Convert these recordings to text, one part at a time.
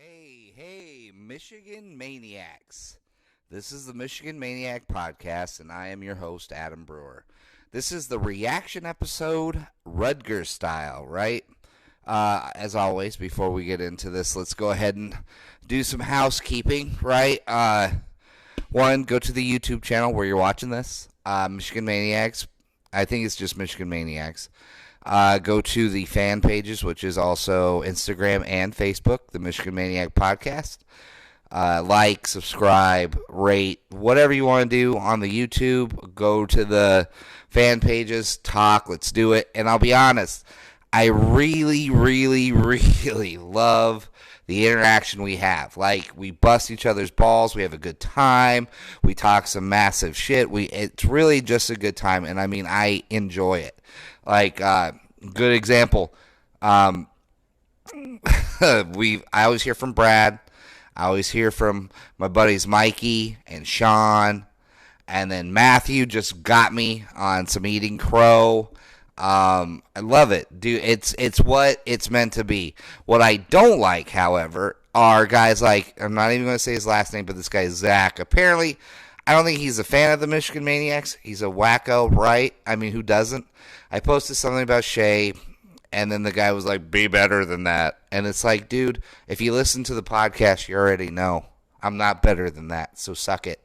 Hey, Michigan Maniacs. This is the Michigan Maniac Podcast, and I am your host, Adam Brewer. This is the reaction episode, Rutgers style, right? As always, before we get into this, let's go ahead and do some housekeeping, right? One, go to the YouTube channel where you're watching this, Michigan Maniacs. I think it's just Michigan Maniacs. Go to the fan pages, which is also Instagram and Facebook, the Michigan Maniac Podcast. Like, subscribe, rate, whatever you want to do on the YouTube. Go to the fan pages, talk, let's do it. And I'll be honest, I really love the interaction we have. Like, we bust each other's balls, we have a good time, we talk some massive shit. It's really just a good time, and I mean, I enjoy it. Like, good example. I always hear from Brad. I always hear from my buddies Mikey and Sean, and then Matthew just got me on some eating crow. I love it, dude. It's what it's meant to be. What I don't like, however, are guys like, I'm not even going to say his last name, but this guy Zach. Apparently, I don't think he's a fan of the Michigan Maniacs. He's a wacko, right? I mean, who doesn't? I posted something about Shea, and then the guy was like, be better than that. And it's like, dude, if you listen to the podcast, you already know I'm not better than that, so suck it.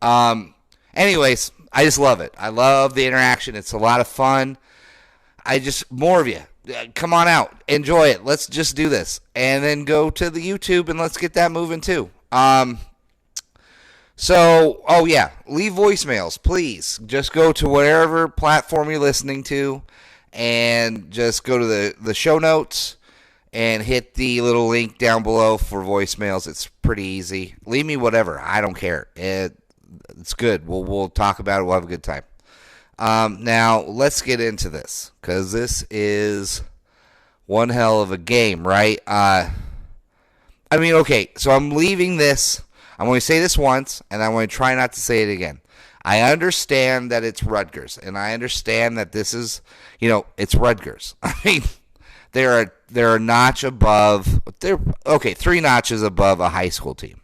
Anyways, I just love it. I love the interaction. It's a lot of fun. More of you. Come on out. Enjoy it. Let's just do this. And then go to the YouTube and let's get that moving too. So, leave voicemails, please. Just go to whatever platform you're listening to and just go to the show notes and hit the little link down below for voicemails. It's pretty easy. Leave me whatever. I don't care. It's good. We'll talk about it. We'll have a good time. Now, let's get into this, because this is one hell of a game, right? So I'm leaving this. I'm going to say this once, and I'm going to try not to say it again. I understand that it's Rutgers, and I understand that this is, it's Rutgers. I mean, they're a notch above. They're 3 notches above a high school team.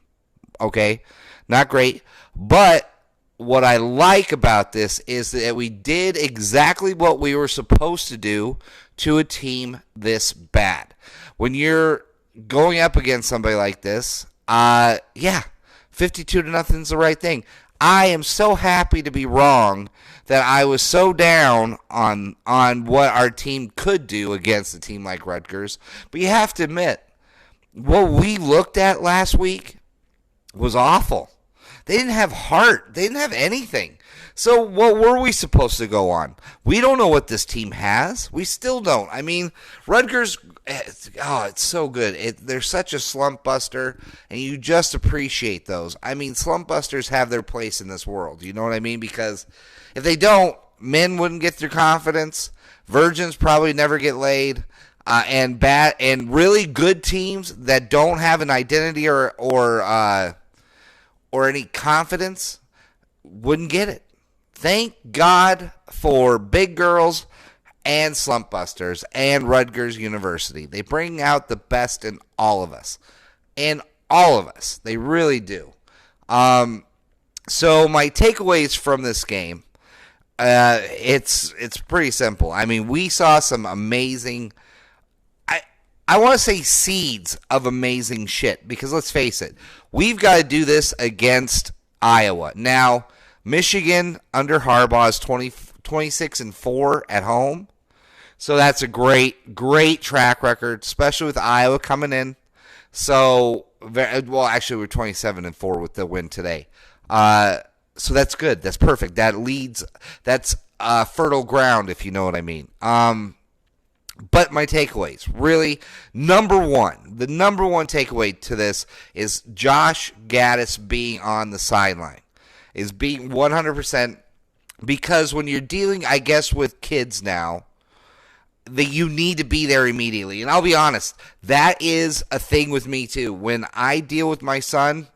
Okay, not great, but what I like about this is that we did exactly what we were supposed to do to a team this bad. When you're going up against somebody like this, 52-0 is the right thing. I am so happy to be wrong that I was so down on what our team could do against a team like Rutgers. But you have to admit, what we looked at last week was awful. They didn't have heart. They didn't have anything. So what were we supposed to go on? We don't know what this team has. We still don't. I mean, Rutgers, it's so good. They're such a slump buster, and you just appreciate those. I mean, slump busters have their place in this world. You know what I mean? Because if they don't, men wouldn't get their confidence. Virgins probably never get laid. And really good teams that don't have an identity or any confidence wouldn't get it. Thank God for big girls and slump busters and Rutgers University. They bring out the best in all of us. In all of us. They really do. So my takeaways from this game, it's pretty simple. I mean, we saw some amazing, I want to say seeds of amazing shit, because let's face it, we've got to do this against Iowa. Now, Michigan under Harbaugh is 26-4 at home. So that's a great track record, especially with Iowa coming in. So, actually, we're 27-4 with the win today. So that's good. That's perfect. That's fertile ground, if you know what I mean. But my takeaways, really, the number one takeaway to this is Josh Gaddis being on the sideline, is being 100%, because when you're dealing, I guess, with kids now, that you need to be there immediately. And I'll be honest, that is a thing with me too. When I deal with my son,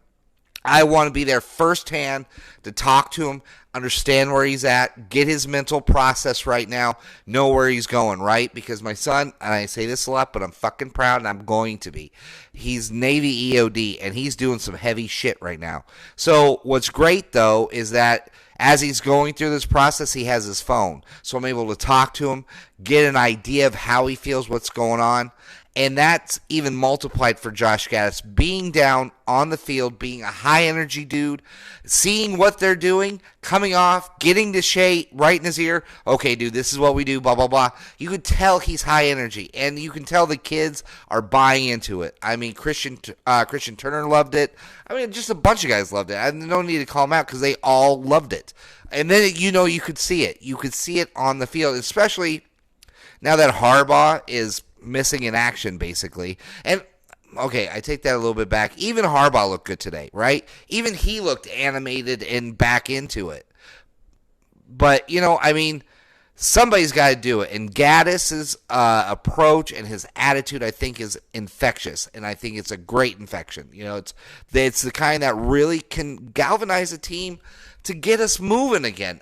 I want to be there firsthand to talk to him, understand where he's at, get his mental process right now, know where he's going, right? Because my son, and I say this a lot, but I'm fucking proud and I'm going to be. He's Navy EOD, and he's doing some heavy shit right now. So what's great, though, is that as he's going through this process, he has his phone. So I'm able to talk to him, get an idea of how he feels, what's going on. And that's even multiplied for Josh Gaddis. Being down on the field, being a high-energy dude, seeing what they're doing, coming off, getting to Shea right in his ear. Okay, dude, this is what we do, blah, blah, blah. You could tell he's high energy, and you can tell the kids are buying into it. I mean, Christian Turner loved it. I mean, just a bunch of guys loved it. I don't need to call them out because they all loved it. And then, you could see it. You could see it on the field, especially now that Harbaugh is missing in action, basically. And, okay, I take that a little bit back. Even Harbaugh looked good today, right? Even he looked animated and back into it. But, somebody's got to do it. And Gaddis's approach and his attitude, I think, is infectious. And I think it's a great infection. It's the kind that really can galvanize a team to get us moving again.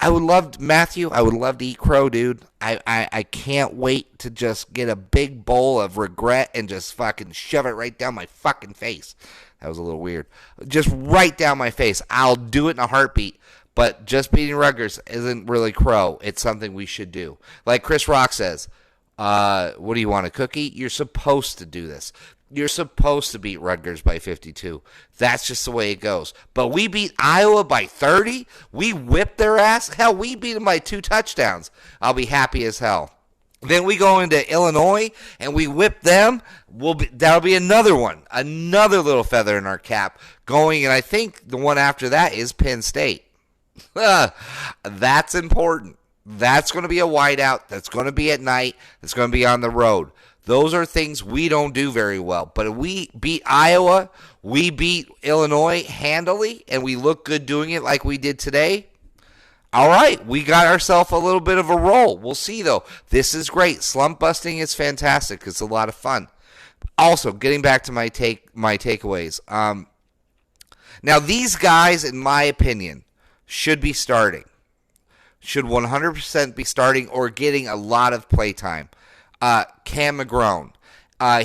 I would love to eat crow, dude. I can't wait to just get a big bowl of regret and just fucking shove it right down my fucking face. That was a little weird. Just right down my face. I'll do it in a heartbeat. But just beating Rutgers isn't really crow. It's something we should do. Like Chris Rock says, what do you want, a cookie? You're supposed to do this. You're supposed to beat Rutgers by 52. That's just the way it goes. But we beat Iowa by 30. We whipped their ass. Hell, we beat them by 2 touchdowns. I'll be happy as hell. Then we go into Illinois and we whip them. That'll be another one. Another little feather in our cap going. And I think the one after that is Penn State. That's important. That's going to be a whiteout. That's going to be at night. That's going to be on the road. Those are things we don't do very well. But if we beat Iowa, we beat Illinois handily, and we look good doing it like we did today, all right, we got ourselves a little bit of a roll. We'll see, though. This is great. Slump busting is fantastic. It's a lot of fun. Also, getting back to my takeaways. Now, these guys, in my opinion, should be starting. Should 100% be starting or getting a lot of play time. Cam McGrone.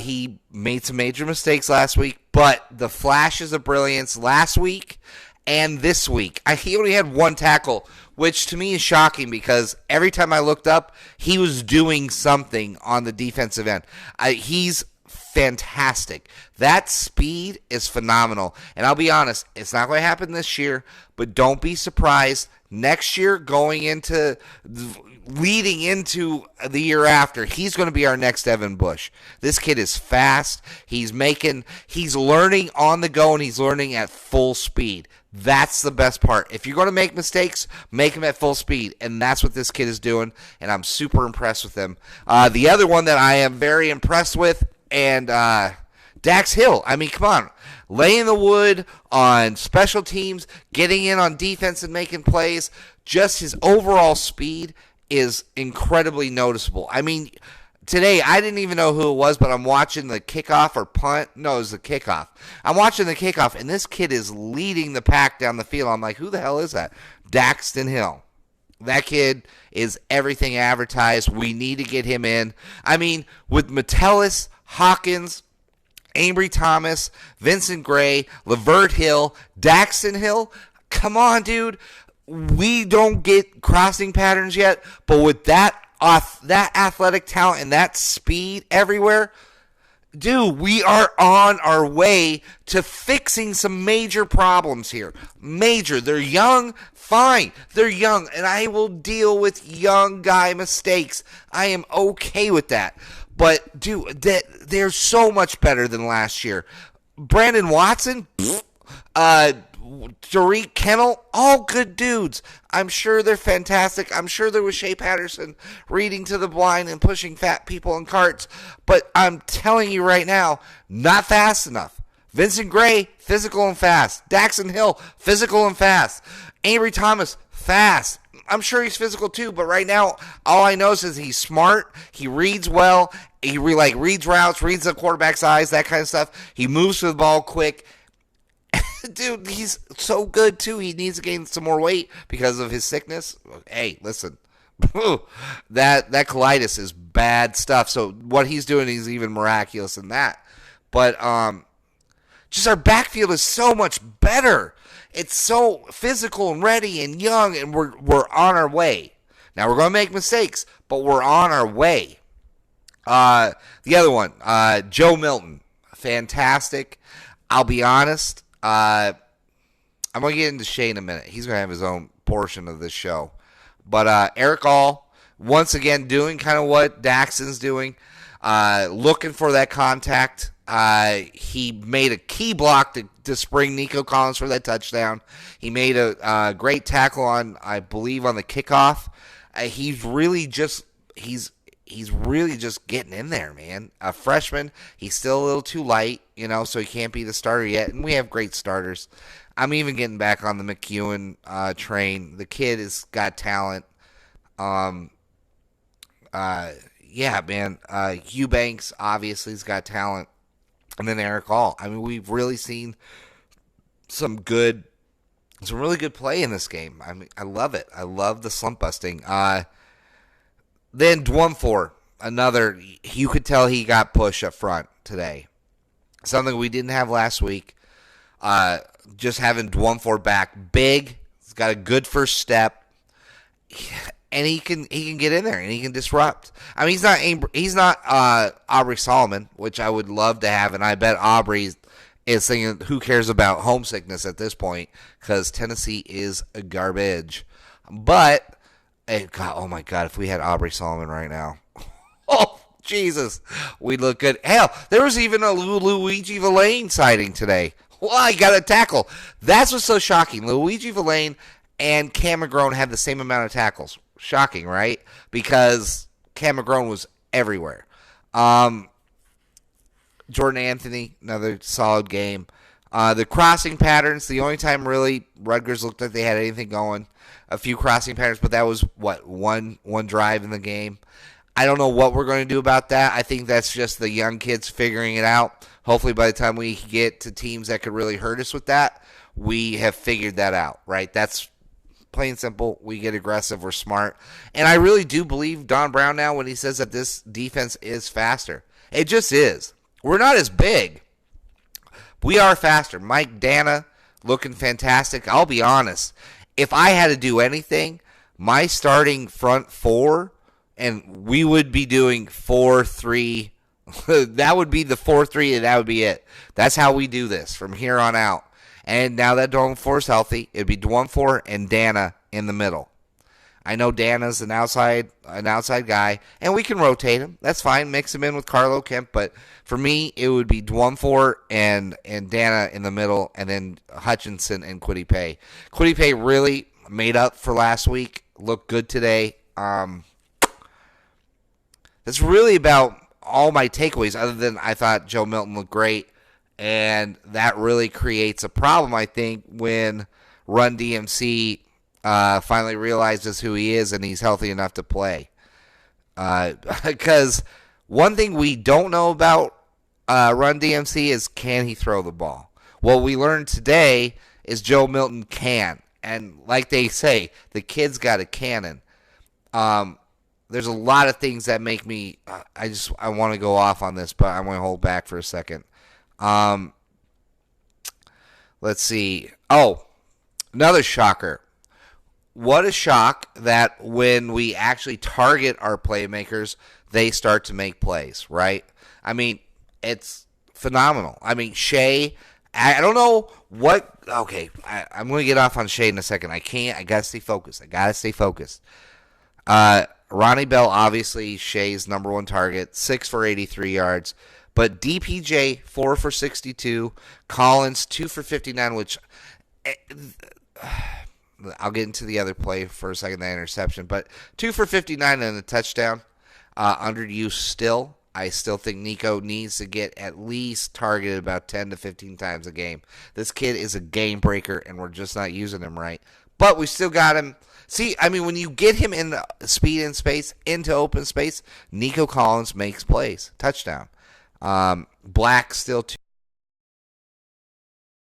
He made some major mistakes last week, but the flashes of brilliance last week and this week. He only had 1 tackle, which to me is shocking because every time I looked up, he was doing something on the defensive end. He's fantastic. That speed is phenomenal. And I'll be honest, it's not going to happen this year, but don't be surprised next year leading into the year after, he's going to be our next Evan Bush. This kid is fast. He's learning on the go, and he's learning at full speed. That's the best part. If you're going to make mistakes, make them at full speed, and that's what this kid is doing, and I'm super impressed with him. The other one that I am very impressed with, and Dax Hill. I mean, come on. Laying the wood on special teams, getting in on defense and making plays. Just his overall speed is incredibly noticeable. I mean, today I didn't even know who it was, but I'm watching the kickoff or punt. No, it was the kickoff. I'm watching the kickoff, and this kid is leading the pack down the field. I'm like, who the hell is that? Daxton Hill. That kid is everything advertised. We need to get him in. I mean, with Metellus, Hawkins, Ambry Thomas, Vincent Gray, Lavert Hill, Daxton Hill, come on, dude. We don't get crossing patterns yet, but with that athletic talent and that speed everywhere, dude, we are on our way to fixing some major problems here. Major. They're young. Fine. They're young, and I will deal with young guy mistakes. I am okay with that. But, dude, they're so much better than last year. Brandon Watson, Tariq Kennel, all good dudes. I'm sure they're fantastic. I'm sure there was Shea Patterson reading to the blind and pushing fat people in carts. But I'm telling you right now, not fast enough. Vincent Gray, physical and fast. Daxton Hill, physical and fast. Ambry Thomas, fast. I'm sure he's physical too, but right now, all I know is he's smart. He reads well. He reads routes, reads the quarterback's eyes, that kind of stuff. He moves to the ball quick. Dude, he's so good, too. He needs to gain some more weight because of his sickness. Hey, listen. that colitis is bad stuff. So what he's doing is even miraculous than that. But just our backfield is so much better. It's so physical and ready and young, and we're on our way. Now we're going to make mistakes, but we're on our way. The other one, Joe Milton, fantastic. I'll be honest. I'm going to get into Shea in a minute. He's going to have his own portion of this show. But Eric All, once again, doing kind of what Daxon's doing, looking for that contact. He made a key block to spring Nico Collins for that touchdown. He made a great tackle on, I believe, on the kickoff. He's really just getting in there, man. A freshman, he's still a little too light, so he can't be the starter yet. And we have great starters. I'm even getting back on the McEwen train. The kid has got talent. Yeah, man. Eubanks obviously has got talent. And then Eric All. I mean, we've really seen some really good play in this game. I mean, I love it. I love the slump busting. Then Dwumfor, another. You could tell he got pushed up front today. Something we didn't have last week. Just having Dwumfor back, big. He's got a good first step, and he can get in there and he can disrupt. I mean, he's not Aubrey Solomon, which I would love to have, and I bet Aubrey is thinking, who cares about homesickness at this point, because Tennessee is a garbage. But oh my God, if we had Aubrey Solomon right now, oh Jesus, we'd look good. Hell, there was even a Luigi Villain sighting today. Well, he got a tackle. That's what's so shocking. Luigi Villain and Cam McGrone had the same amount of tackles. Shocking, right? Because Cam McGrone was everywhere. Jordan Anthony, another solid game. The crossing patterns, the only time really Rutgers looked like they had anything going. A few crossing patterns, but that was, one drive in the game. I don't know what we're going to do about that. I think that's just the young kids figuring it out. Hopefully by the time we get to teams that could really hurt us with that, we have figured that out, right? That's plain and simple. We get aggressive. We're smart. And I really do believe Don Brown now when he says that this defense is faster. It just is. We're not as big. We are faster. Mike Dana looking fantastic. I'll be honest. If I had to do anything, my starting front four, and we would be doing 4-3. That would be the 4-3, and that would be it. That's how we do this from here on out. And now that Dwumfor is healthy, it'd be Dwumfor and Dana in the middle. I know Dana's an outside guy, and we can rotate him. That's fine. Mix him in with Carlo Kemp. But for me, it would be Dwumfor and Dana in the middle, and then Hutchinson and Kwity Paye. Kwity Paye really made up for last week. Looked good today. That's really about all my takeaways, other than I thought Joe Milton looked great. And that really creates a problem, I think, when Run DMC finally realizes who he is and he's healthy enough to play. Because one thing we don't know about Run DMC is, can he throw the ball? What we learned today is Joe Milton can. And like they say, the kid's got a cannon. There's a lot of things that make me, I want to go off on this, but I'm going to hold back for a second. Let's see. Oh, another shocker. What a shock that when we actually target our playmakers, they start to make plays, right? I mean, it's phenomenal. I mean, Shea, I don't know what. Okay, I'm going to get off on Shea in a second. I got to stay focused. Ronnie Bell, obviously, Shea's number one target, 6 for 83 yards. But DPJ, 4 for 62. Collins, 2 for 59, which I'll get into the other play for a second, that interception. But 2 for 59 and a touchdown. Underused still. I still think Nico needs to get at least targeted about 10 to 15 times a game. This kid is a game breaker, and we're just not using him right. But we still got him. See, I mean, when you get him in the speed and space, into open space, Nico Collins makes plays. Touchdown. Black still